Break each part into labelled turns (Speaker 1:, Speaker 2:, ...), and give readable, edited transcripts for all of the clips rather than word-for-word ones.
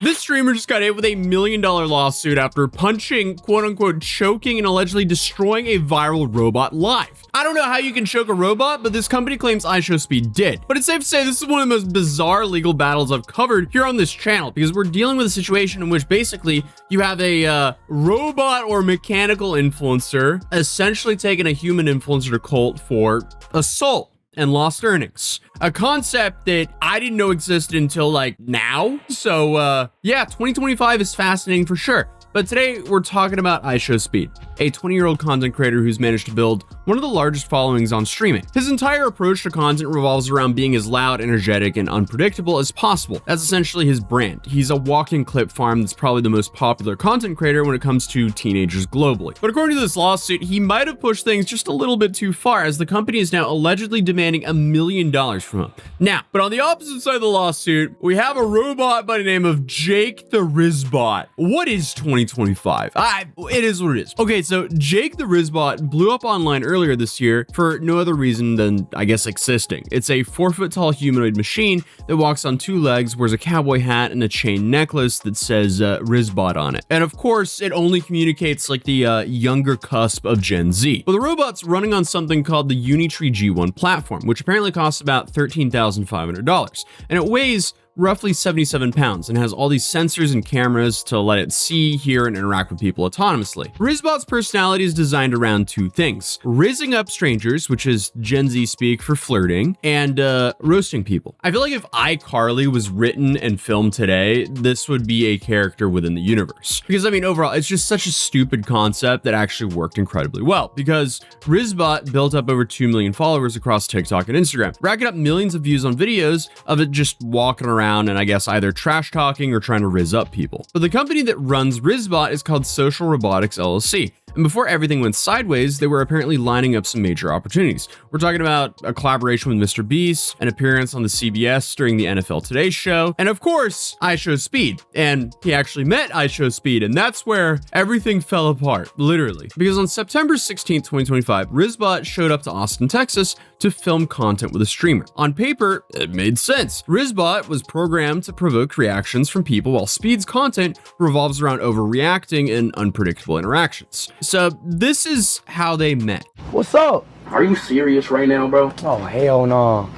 Speaker 1: This streamer just got hit with $1 million lawsuit after punching, quote unquote, choking and allegedly destroying a viral robot live. I don't know how you can choke a robot, but this company claims IShowSpeed did. But it's safe to say this is one of the most bizarre legal battles I've covered here on this channel, because we're dealing with a situation in which basically you have a robot or mechanical influencer essentially taking a human influencer to court for assault and lost earnings. A concept that I didn't know existed until like now. So yeah, 2025 is fascinating for sure. But today we're talking about IShowSpeed, a 20-year-old content creator who's managed to build one of the largest followings on streaming. His entire approach to content revolves around being as loud, energetic, and unpredictable as possible. That's essentially his brand. He's a walking clip farm that's probably the most popular content creator when it comes to teenagers globally. But according to this lawsuit, he might have pushed things just a little bit too far, as the company is now allegedly demanding $1 million from him. Now, but on the opposite side of the lawsuit, we have a robot by the name of Jake the Rizzbot. What is 2025? It is what it is. Okay, so Jake the Rizzbot blew up online earlier this year for no other reason than, I guess, existing. It's a 4-foot tall humanoid machine that walks on 2 legs, wears a cowboy hat and a chain necklace that says Rizzbot on it. And of course, it only communicates like the younger cusp of Gen Z. Well, the robot's running on something called the Unitree G1 platform, which apparently costs about $13,500, and it weighs roughly 77 pounds and has all these sensors and cameras to let it see, hear, and interact with people autonomously. Rizzbot's personality is designed around 2 things: rizzing up strangers, which is Gen Z speak for flirting, and roasting people. I feel like if iCarly was written and filmed today, this would be a character within the universe. Because I mean, overall, it's just such a stupid concept that actually worked incredibly well, because Rizzbot built up over 2 million followers across TikTok and Instagram, racking up millions of views on videos of it just walking around and I guess either trash talking or trying to rizz up people. But the company that runs Rizzbot is called Social Robotics LLC. And before everything went sideways, they were apparently lining up some major opportunities. We're talking about a collaboration with Mr. Beast, an appearance on the CBS during the NFL Today show, and of course, IShowSpeed. And he actually met IShowSpeed, and that's where everything fell apart, literally. Because on September 16th, 2025, Rizzbot showed up to Austin, Texas to film content with a streamer. On paper, it made sense. Rizzbot was programmed to provoke reactions from people, while Speed's content revolves around overreacting and unpredictable interactions. So this is how they met.
Speaker 2: What's up?
Speaker 3: Are you serious right now, bro?
Speaker 2: Oh, hell no.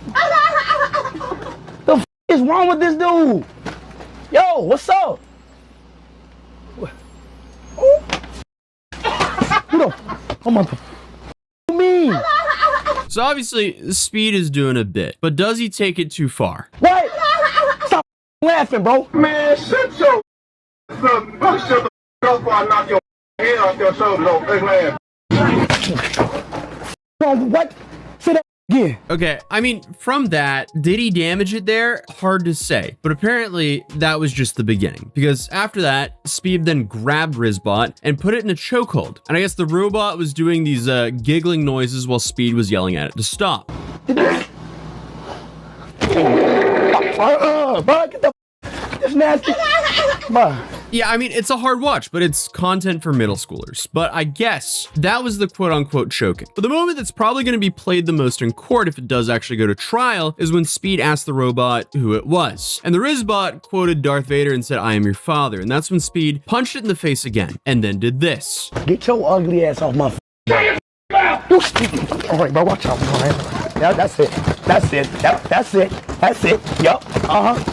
Speaker 2: The f is wrong with this dude? Yo, what's up? Who the I'm on the mean?
Speaker 1: So obviously, Speed is doing a bit, but does he take it too far?
Speaker 2: What? Stop laughing, bro.
Speaker 3: Man, shut your up. Shut the up before I knock your head off your shoulders, old big man.
Speaker 2: Bro, what? Say that again.
Speaker 1: Okay, I mean, from that, did he damage it there? Hard to say, but apparently that was just the beginning, because after that, Speed then grabbed Rizzbot and put it in a chokehold. And I guess the robot was doing these giggling noises while Speed was yelling at it to stop.
Speaker 2: Bro, get the this nasty. Bro.
Speaker 1: Yeah, I mean, it's a hard watch, but it's content for middle schoolers. But I guess that was the quote-unquote choking. But the moment that's probably going to be played the most in court if it does actually go to trial is when Speed asked the robot who it was. And the Rizzbot quoted Darth Vader and said, "I am your father." And that's when Speed punched it in the face again, and then did this.
Speaker 2: Get your ugly ass off my you stupid. All right, bro, watch out, man. Yeah, that's it. That's it. Yep, that's it. That's it. Yup.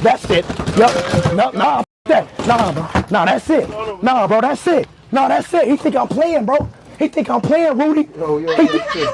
Speaker 2: That's it. Yup. No, nah, that. Nah, bro. Nah, that's it. Nah, bro, that's it. Nah, that's it. He think I'm playing, bro. He think I'm playing, Rudy.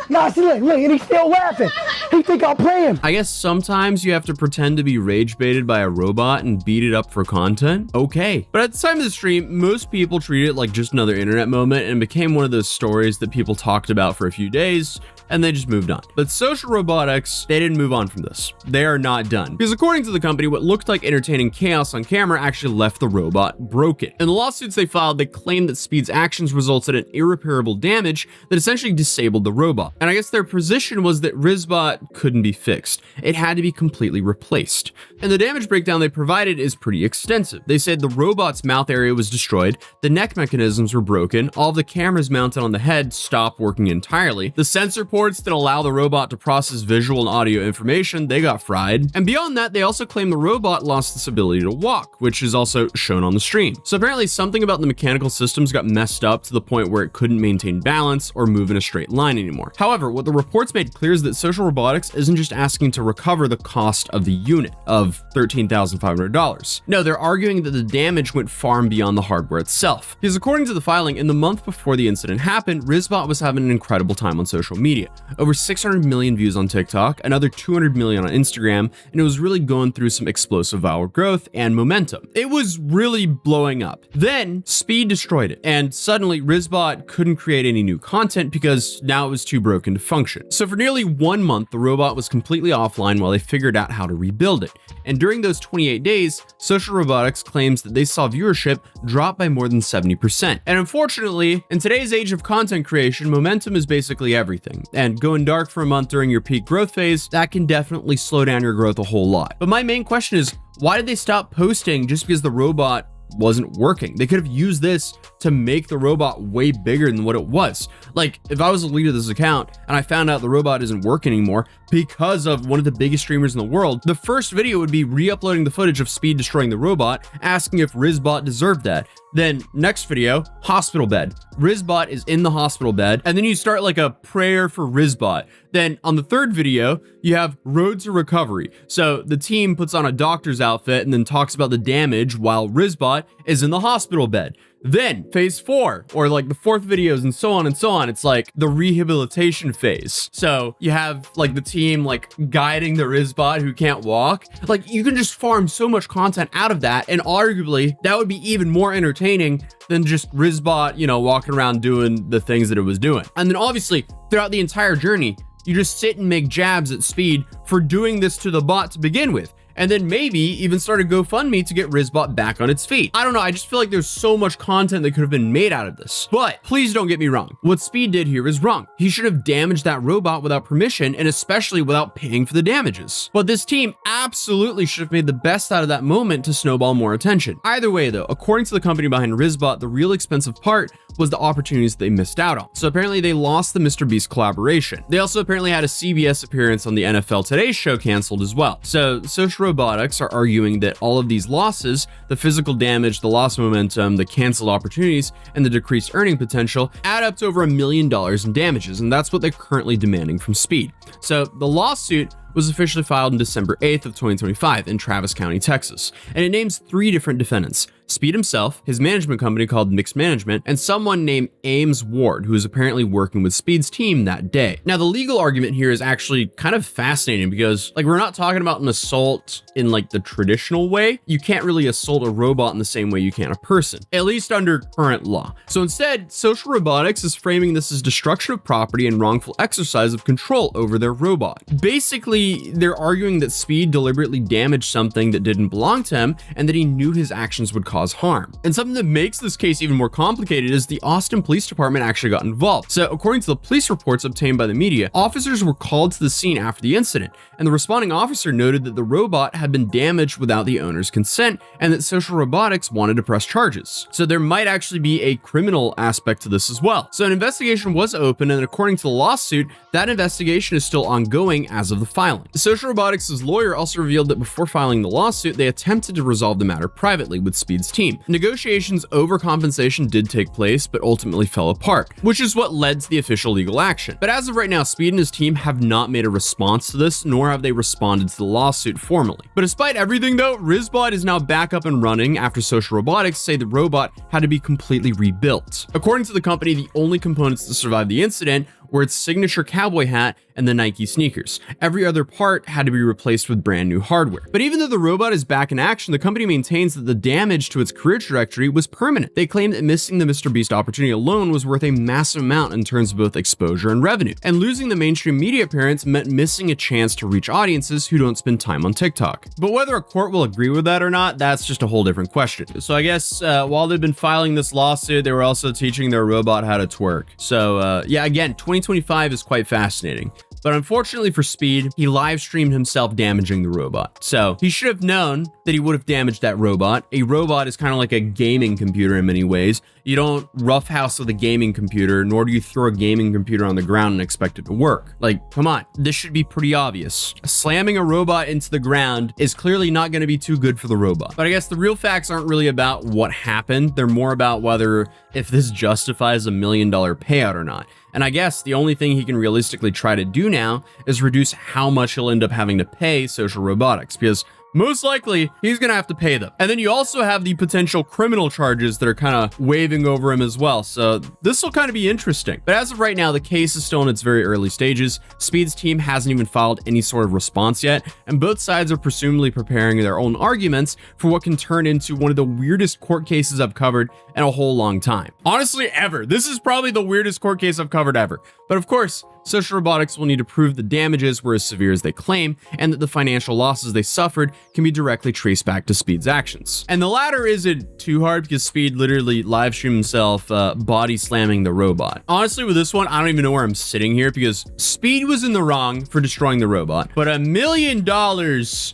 Speaker 2: Nah, see, look, and he's still laughing. He think I'm playing.
Speaker 1: I guess sometimes you have to pretend to be rage baited by a robot and beat it up for content. Okay. But at the time of the stream, most people treated it like just another internet moment and became one of those stories that people talked about for a few days and they just moved on. But Social Robotics, they didn't move on from this. They are not done. Because according to the company, what looked like entertaining chaos on camera actually left the robot broken. In the lawsuits they filed, they claimed that Speed's actions resulted in irreparable damage that essentially disabled the robot. And I guess their position was that Rizzbot couldn't be fixed. It had to be completely replaced. And the damage breakdown they provided is pretty extensive. They said the robot's mouth area was destroyed, the neck mechanisms were broken, all of the cameras mounted on the head stopped working entirely, the sensor reports that allow the robot to process visual and audio information, they got fried. And beyond that, they also claim the robot lost its ability to walk, which is also shown on the stream. So apparently something about the mechanical systems got messed up to the point where it couldn't maintain balance or move in a straight line anymore. However, what the reports made clear is that Social Robotics isn't just asking to recover the cost of the unit of $13,500. No, they're arguing that the damage went far and beyond the hardware itself. Because according to the filing, in the month before the incident happened, Rizzbot was having an incredible time on social media. Over 600 million views on TikTok, another 200 million on Instagram, and it was really going through some explosive viral growth and momentum. It was really blowing up. Then Speed destroyed it, and suddenly Rizzbot couldn't create any new content because now it was too broken to function. So for nearly 1 month, the robot was completely offline while they figured out how to rebuild it. And during those 28 days, Social Robotics claims that they saw viewership drop by more than 70%. And unfortunately, in today's age of content creation, momentum is basically everything. And going dark for a month during your peak growth phase, that can definitely slow down your growth a whole lot. But my main question is, why did they stop posting just because the robot wasn't working? They could have used this to make the robot way bigger than what it was. Like, if I was the lead of this account and I found out the robot isn't working anymore because of one of the biggest streamers in the world, the first video would be re-uploading the footage of Speed destroying the robot, asking if Rizzbot deserved that. Then next video, hospital bed. Rizzbot is in the hospital bed, and then you start like a prayer for Rizzbot. Then on the third video, you have road to recovery. So the team puts on a doctor's outfit and then talks about the damage while Rizzbot is in the hospital bed. Then phase 4, or like the fourth videos and so on and so on, it's like the rehabilitation phase. So you have like the team like guiding the Rizzbot who can't walk. Like, you can just farm so much content out of that, and arguably that would be even more entertaining than just Rizzbot, you know, walking around doing the things that it was doing. And then obviously throughout the entire journey, you just sit and make jabs at Speed for doing this to the bot to begin with. And then maybe even start a GoFundMe to get Rizzbot back on its feet. I don't know, I just feel like there's so much content that could have been made out of this. But please don't get me wrong. What Speed did here is wrong. He should have damaged that robot without permission, and especially without paying for the damages. But this team absolutely should have made the best out of that moment to snowball more attention. Either way though, according to the company behind Rizzbot, the real expensive part was the opportunities they missed out on. So apparently they lost the MrBeast collaboration. They also apparently had a CBS appearance on the NFL Today show canceled as well. So Social Robotics are arguing that all of these losses, the physical damage, the loss of momentum, the canceled opportunities, and the decreased earning potential add up to over $1 million in damages, and that's what they're currently demanding from Speed. So the lawsuit was officially filed on December 8th of 2025 in Travis County, Texas, and it names 3 different defendants: Speed himself, his management company called Mixed Management, and someone named Ames Ward, who is apparently working with Speed's team that day. Now, the legal argument here is actually kind of fascinating because, like, we're not talking about an assault in like the traditional way. You can't really assault a robot in the same way you can a person, at least under current law. So instead, Social Robotics is framing this as destruction of property and wrongful exercise of control over their robot. Basically, they're arguing that Speed deliberately damaged something that didn't belong to him and that he knew his actions would cause harm. And something that makes this case even more complicated is the Austin Police Department actually got involved. So according to the police reports obtained by the media, officers were called to the scene after the incident, and the responding officer noted that the robot had been damaged without the owner's consent and that Social Robotics wanted to press charges. So there might actually be a criminal aspect to this as well. So an investigation was open, and according to the lawsuit, that investigation is still ongoing as of the filing. Social Robotics' lawyer also revealed that before filing the lawsuit, they attempted to resolve the matter privately with Speed's team. Negotiations over compensation did take place, but ultimately fell apart, which is what led to the official legal action. But as of right now, Speed and his team have not made a response to this, nor have they responded to the lawsuit formally. But despite everything though, Rizzbot is now back up and running after Social Robotics say the robot had to be completely rebuilt. According to the company, the only components to survive the incident were its signature cowboy hat and the Nike sneakers. Every other part had to be replaced with brand new hardware. But even though the robot is back in action, the company maintains that the damage to its career trajectory was permanent. They claim that missing the MrBeast opportunity alone was worth a massive amount in terms of both exposure and revenue. And losing the mainstream media appearance meant missing a chance to reach audiences who don't spend time on TikTok. But whether a court will agree with that or not, that's just a whole different question. So I guess while they've been filing this lawsuit, they were also teaching their robot how to twerk. So yeah, again, 2025 is quite fascinating. But unfortunately for Speed, he live streamed himself damaging the robot. So he should have known that he would have damaged that robot. A robot is kind of like a gaming computer in many ways. You don't roughhouse with a gaming computer, nor do you throw a gaming computer on the ground and expect it to work. Like, come on, this should be pretty obvious. Slamming a robot into the ground is clearly not going to be too good for the robot. But I guess the real facts aren't really about what happened. They're more about whether if this justifies $1 million payout or not. And I guess the only thing he can realistically try to do now is reduce how much he'll end up having to pay Social Robotics, because most likely he's gonna have to pay them. And then you also have the potential criminal charges that are kind of waving over him as well. So this will kind of be interesting. But as of right now, the case is still in its very early stages. Speed's team hasn't even filed any sort of response yet, and both sides are presumably preparing their own arguments for what can turn into one of the weirdest court cases I've covered in a whole long time. Honestly, ever. This is probably the weirdest court case I've covered ever. But of course, Social Robotics will need to prove the damages were as severe as they claim, and that the financial losses they suffered can be directly traced back to Speed's actions. And the latter isn't too hard because Speed literally live streamed himself body slamming the robot. Honestly, with this one, I don't even know where I'm sitting here because Speed was in the wrong for destroying the robot, but $1 million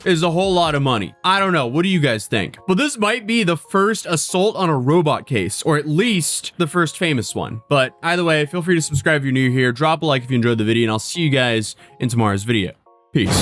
Speaker 1: is a whole lot of money. I don't know. What do you guys think? But this might be the first assault on a robot case, or at least the first famous one. But either way, feel free to subscribe if you're new here, drop a like if you enjoyed the video, and I'll see you guys in tomorrow's video. Peace.